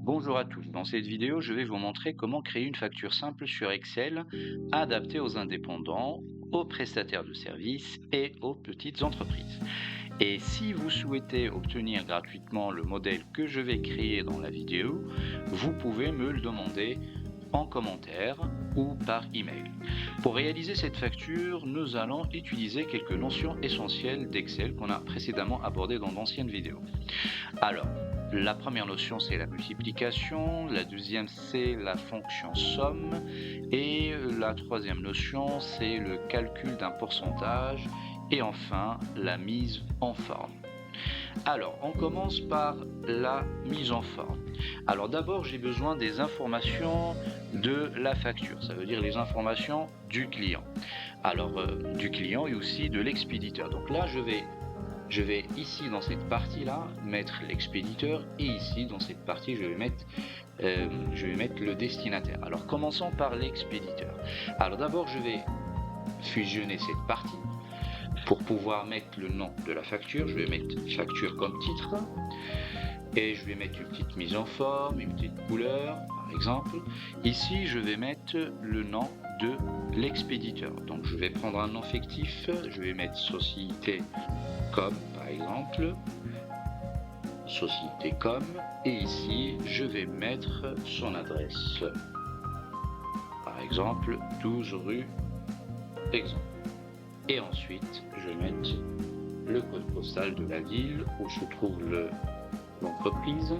Bonjour à tous, dans cette vidéo je vais vous montrer comment créer une facture simple sur Excel adaptée aux indépendants, aux prestataires de services et aux petites entreprises. Et si vous souhaitez obtenir gratuitement le modèle que je vais créer dans la vidéo, vous pouvez me le demander en commentaire ou par email. Pour réaliser cette facture, nous allons utiliser quelques notions essentielles d'Excel qu'on a précédemment abordées dans d'anciennes vidéos. Alors, la première notion, c'est la multiplication, la deuxième, c'est la fonction somme, et la troisième notion, c'est le calcul d'un pourcentage, et enfin, la mise en forme. Alors, on commence par la mise en forme. Alors d'abord, j'ai besoin des informations de la facture, ça veut dire les informations du client. Alors, du client et aussi de l'expéditeur. Donc là, je vais ici dans cette partie-là mettre l'expéditeur et ici dans cette partie je vais mettre le destinataire. Alors commençons par l'expéditeur. Alors d'abord je vais fusionner cette partie pour pouvoir mettre le nom de la facture. Je vais mettre facture comme titre et je vais mettre une petite mise en forme, une petite couleur par exemple. Ici je vais mettre le nom de l'expéditeur. Donc je vais prendre un nom fictif, je vais mettre société comme par exemple, société comme, et ici je vais mettre son adresse, par exemple 12 rue exemple. Et ensuite je vais mettre le code postal de la ville où se trouve l'entreprise,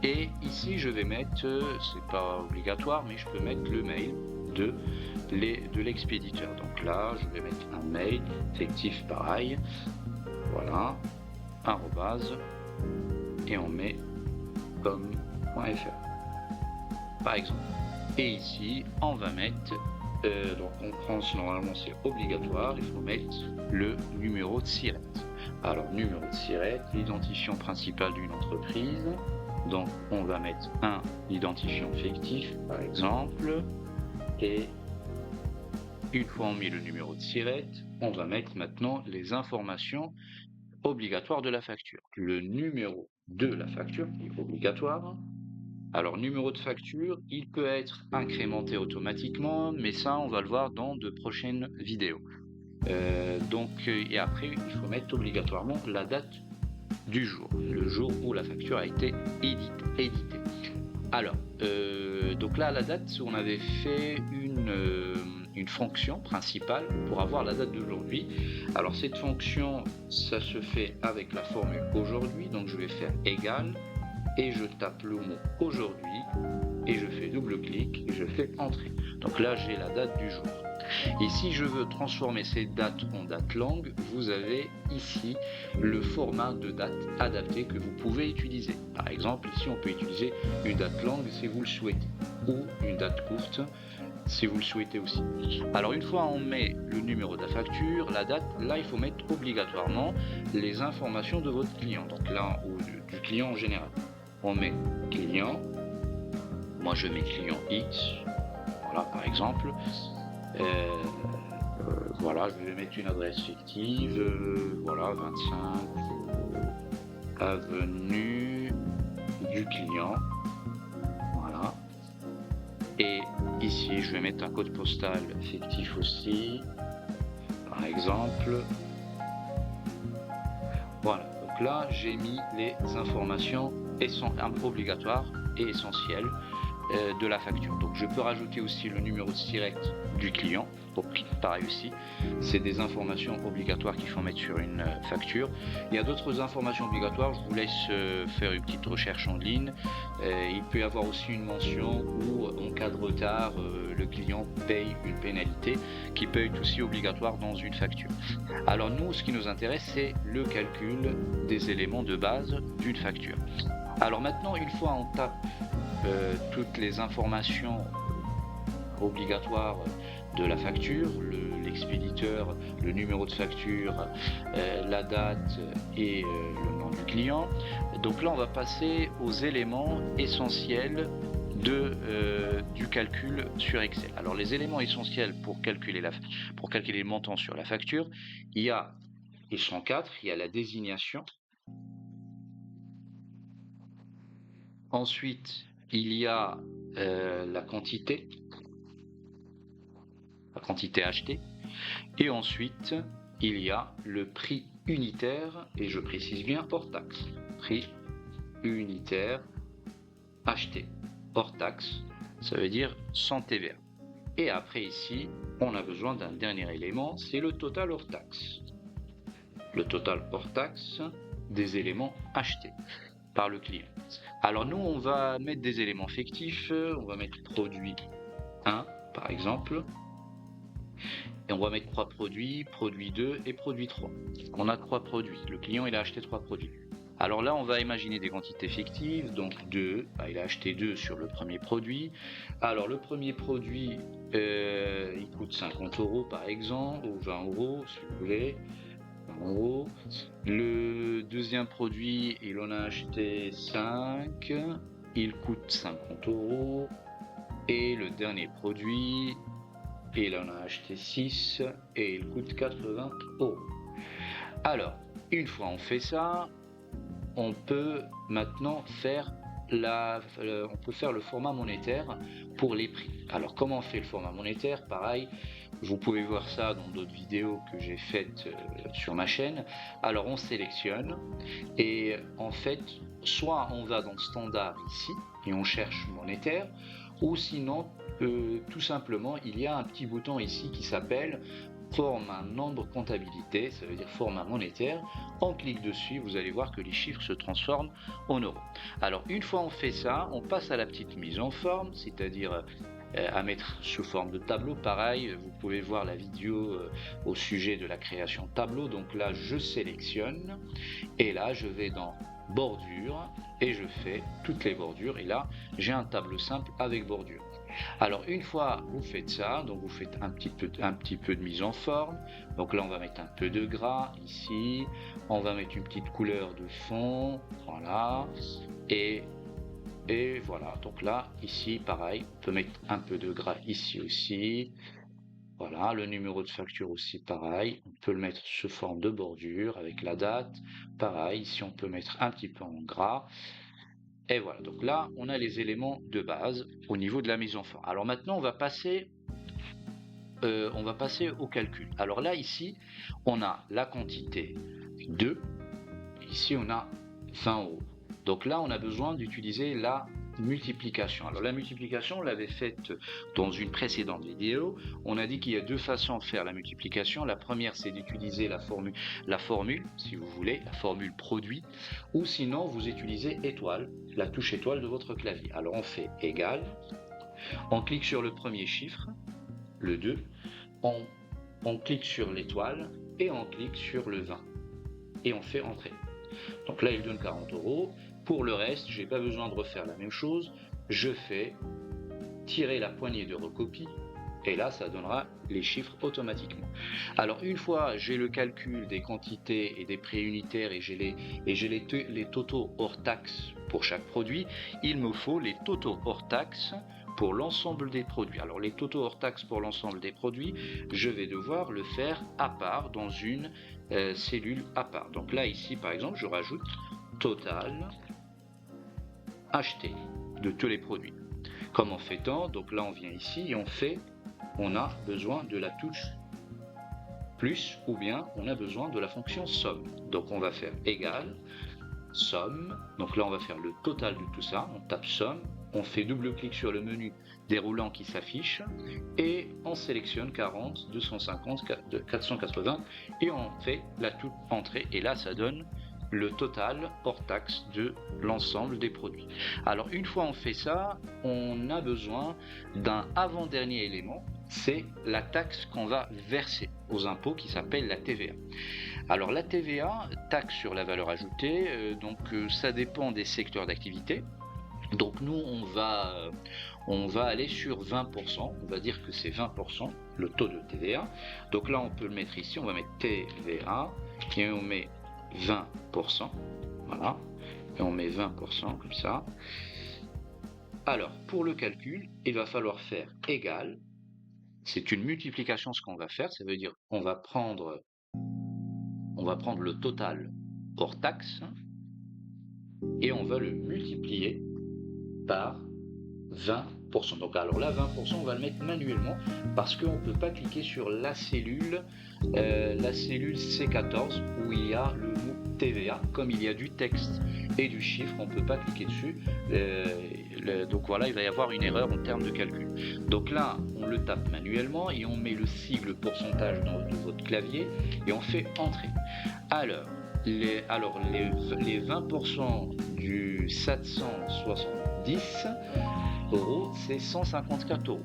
et ici je vais mettre, c'est pas obligatoire mais je peux mettre le mail de l'expéditeur. Donc là je vais mettre un mail fictif pareil, voilà, arrobase, et on met comme.fr par exemple. Et ici on va mettre, donc en France normalement c'est obligatoire, il faut mettre le numéro de SIRET. Alors numéro de SIRET, l'identifiant principal d'une entreprise, donc on va mettre un identifiant fictif par exemple, et une fois on met le numéro de SIRET, on va mettre maintenant les informations obligatoire de la facture. Le numéro de la facture qui est obligatoire. Alors, numéro de facture, il peut être incrémenté automatiquement, mais ça, on va le voir dans de prochaines vidéos. Et après, il faut mettre obligatoirement la date du jour, le jour où la facture a été éditée. Alors, donc là, à la date, on avait fait une fonction principale pour avoir la date d'aujourd'hui. Alors, cette fonction, ça se fait avec la formule aujourd'hui. Donc, je vais faire égal et je tape le mot aujourd'hui et je fais double-clic et je fais entrée. Donc là, j'ai la date du jour. Et si je veux transformer cette date en date longue, vous avez ici le format de date adapté que vous pouvez utiliser. Par exemple, ici on peut utiliser une date longue si vous le souhaitez, ou une date courte si vous le souhaitez aussi. Alors une fois on met le numéro de la facture, la date, là il faut mettre obligatoirement les informations de votre client, donc là, ou du client en général. On met client, moi je mets client X, voilà par exemple. Voilà, je vais mettre une adresse fictive, voilà, 25 avenue du client, voilà. Et ici, je vais mettre un code postal fictif aussi, par exemple. Voilà, donc là, j'ai mis les informations obligatoires et essentielles de la facture. Donc je peux rajouter aussi le numéro de SIRET du client, donc pareil aussi, c'est des informations obligatoires qu'il faut mettre sur une facture. Il y a d'autres informations obligatoires, je vous laisse faire une petite recherche en ligne. Il peut y avoir aussi une mention où en cas de retard, le client paye une pénalité qui peut être aussi obligatoire dans une facture. Alors nous, ce qui nous intéresse, c'est le calcul des éléments de base d'une facture. Alors maintenant, une fois on tape toutes les informations obligatoires de la facture, l'expéditeur, le numéro de facture, la date et le nom du client. Donc là, on va passer aux éléments essentiels du calcul sur Excel. Alors les éléments essentiels pour calculer le montant sur la facture, ils sont 4, il y a la désignation, Ensuite, il y a la quantité achetée. Et ensuite, il y a le prix unitaire, et je précise bien hors taxe. Prix unitaire acheté hors taxe, ça veut dire sans TVA. Et après ici, on a besoin d'un dernier élément, c'est le total hors taxe. Le total hors taxe des éléments achetés par le client. Alors nous, on va mettre des éléments fictifs, on va mettre produit 1 par exemple, et on va mettre 3 produits, produit 2 et produit 3. On a 3 produits, le client il a acheté 3 produits. Alors là, on va imaginer des quantités fictives, donc 2, il a acheté 2 sur le premier produit. Alors le premier produit, il coûte 50 € par exemple, ou 20 € si vous voulez. 20 €. Le deuxième produit, il en a acheté 5, il coûte 50 €. Et le dernier produit, il en a acheté 6 et il coûte 80 €. Alors, une fois on fait ça, on peut maintenant faire le format monétaire pour les prix. Alors comment on fait le format monétaire? Pareil, vous pouvez voir ça dans d'autres vidéos que j'ai faites sur ma chaîne. Alors on sélectionne et en fait, soit on va dans standard ici et on cherche monétaire, ou sinon tout simplement il y a un petit bouton ici qui s'appelle format nombre comptabilité, ça veut dire format monétaire. On clique dessus, vous allez voir que les chiffres se transforment en euros. Alors une fois on fait ça, on passe à la petite mise en forme, c'est-à-dire à mettre sous forme de tableau. Pareil, vous pouvez voir la vidéo au sujet de la création de tableau. Donc là je sélectionne et là je vais dans bordure et je fais toutes les bordures et là j'ai un tableau simple avec bordure. Alors une fois vous faites ça, donc vous faites un petit peu de mise en forme. Donc là on va mettre un peu de gras ici, on va mettre une petite couleur de fond, voilà, et voilà. Donc là ici pareil, on peut mettre un peu de gras ici aussi. Voilà, le numéro de facture aussi pareil, on peut le mettre sous forme de bordure avec la date. Pareil, ici on peut mettre un petit peu en gras. Et voilà, donc là, on a les éléments de base au niveau de la mise en forme. Alors maintenant, on va passer au calcul. Alors là, ici, on a la quantité 2. Ici, on a 20 €. Donc là, on a besoin d'utiliser la multiplication. Alors la multiplication, on l'avait faite dans une précédente vidéo. On a dit qu'il y a deux façons de faire la multiplication. La première, c'est d'utiliser la formule, si vous voulez, la formule produit, ou sinon vous utilisez étoile, la touche étoile de votre clavier. Alors on fait égal, on clique sur le premier chiffre, le 2, on clique sur l'étoile et on clique sur le 20 et on fait entrer. Donc là il donne 40 €. Pour le reste, je n'ai pas besoin de refaire la même chose. Je fais tirer la poignée de recopie et là ça donnera les chiffres automatiquement. Alors une fois j'ai le calcul des quantités et des prix unitaires et j'ai les totaux hors taxes pour chaque produit, il me faut les totaux hors taxes pour l'ensemble des produits. Alors les totaux hors taxes pour l'ensemble des produits, je vais devoir le faire à part dans une cellule à part. Donc là ici par exemple je rajoute total acheté de tous les produits. Comme en fait tant, donc là on vient ici et on a besoin de la touche plus ou bien on a besoin de la fonction somme. Donc on va faire égal somme, donc là on va faire le total de tout ça, on tape somme, on fait double-clic sur le menu déroulant qui s'affiche et on sélectionne 40, 250, 480 et on fait la toute entrée et là ça donne le total hors taxe de l'ensemble des produits. Alors une fois on fait ça, on a besoin d'un avant-dernier élément, c'est la taxe qu'on va verser aux impôts qui s'appelle la TVA. Alors la TVA, taxe sur la valeur ajoutée, ça dépend des secteurs d'activité. Donc nous on va aller sur 20%, on va dire que c'est 20% le taux de TVA. Donc là on peut le mettre ici, on va mettre TVA et on met 20%, voilà, et on met 20% comme ça. Alors pour le calcul, il va falloir faire égal, c'est une multiplication ce qu'on va faire, ça veut dire on va prendre le total hors taxe et on va le multiplier par 20%. Donc alors là, 20%, on va le mettre manuellement parce qu'on ne peut pas cliquer sur la cellule C14 où il y a le mot TVA. Comme il y a du texte et du chiffre, on ne peut pas cliquer dessus. Donc voilà, il va y avoir une erreur en termes de calcul. Donc là, on le tape manuellement et on met le sigle pourcentage de votre clavier et on fait entrer. Alors, les 20% du 770 euros, c'est 154 euros.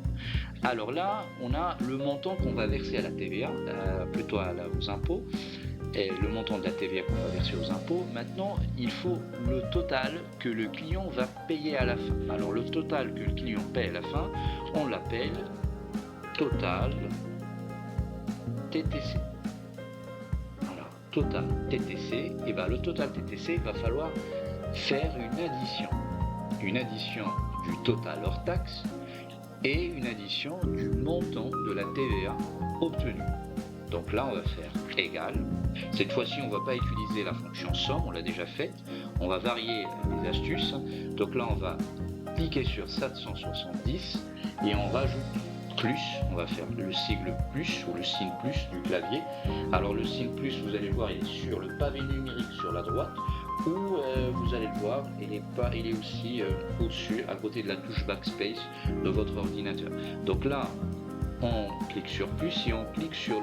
Alors là, on a le montant qu'on va verser à la TVA, plutôt aux impôts, et le montant de la TVA qu'on va verser aux impôts. Maintenant, il faut le total que le client va payer à la fin. Alors le total que le client paye à la fin, on l'appelle total TTC. Alors, total TTC, et bien le total TTC, il va falloir faire une addition du total hors taxe et une addition du montant de la TVA obtenue. Donc là, on va faire égal. Cette fois-ci, on ne va pas utiliser la fonction somme, on l'a déjà faite. On va varier les astuces. Donc là, on va cliquer sur 770 et on rajoute plus. On va faire le sigle plus ou le signe plus du clavier. Alors le signe plus, vous allez voir, il est sur le pavé numérique sur la droite. Ou vous allez le voir, il est aussi au-dessus, à côté de la touche Backspace de votre ordinateur. Donc là, on clique sur plus et on clique sur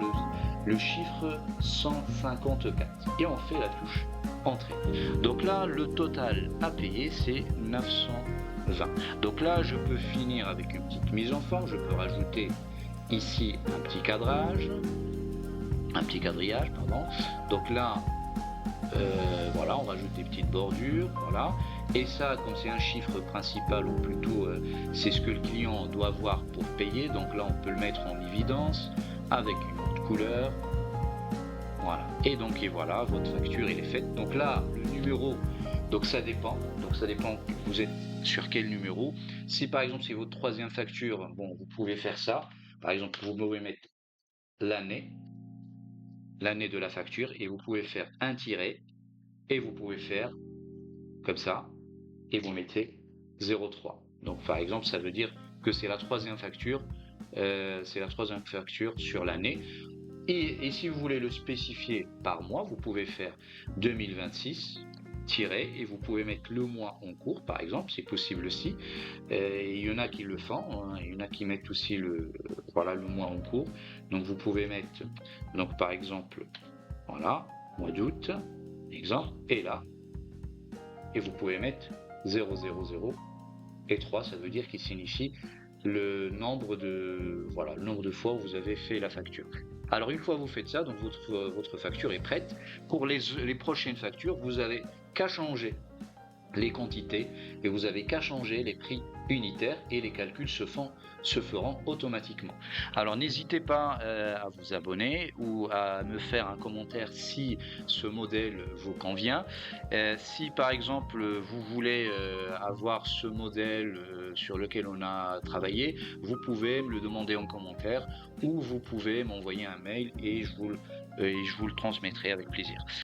le chiffre 154 et on fait la touche entrée. Donc là, le total à payer, c'est 920. Donc là, je peux finir avec une petite mise en forme. Je peux rajouter ici un petit quadrillage, pardon. Donc là, voilà, on rajoute des petites bordures, voilà. Et ça, comme c'est un chiffre principal, ou plutôt c'est ce que le client doit voir pour payer, donc là on peut le mettre en évidence avec une autre couleur, voilà. Et donc voilà, votre facture elle est faite. Donc là, le numéro, donc ça dépend vous êtes sur quel numéro. Si par exemple c'est votre troisième facture, bon, vous pouvez faire ça. Par exemple, vous pouvez mettre l'année de la facture et vous pouvez faire un tiret et vous pouvez faire comme ça et vous mettez 0,3. Donc par exemple, ça veut dire que c'est la troisième facture sur l'année. Et si vous voulez le spécifier par mois, vous pouvez faire 2026 et vous pouvez mettre le mois en cours, par exemple, c'est possible aussi. Il y en a qui le font, hein, il y en a qui mettent aussi le mois en cours. Donc vous pouvez mettre, donc par exemple, voilà, mois d'août, exemple, et là, et vous pouvez mettre 000 et 3, ça veut dire qu'il signifie le nombre de fois où vous avez fait la facture. Alors une fois que vous faites ça, donc votre facture est prête. Pour les prochaines factures, vous avez qu'à changer les quantités et vous avez qu'à changer les prix unitaires et les calculs se feront automatiquement. Alors n'hésitez pas à vous abonner ou à me faire un commentaire si ce modèle vous convient. Si par exemple vous voulez avoir ce modèle sur lequel on a travaillé, vous pouvez me le demander en commentaire ou vous pouvez m'envoyer un mail et je vous le transmettrai avec plaisir.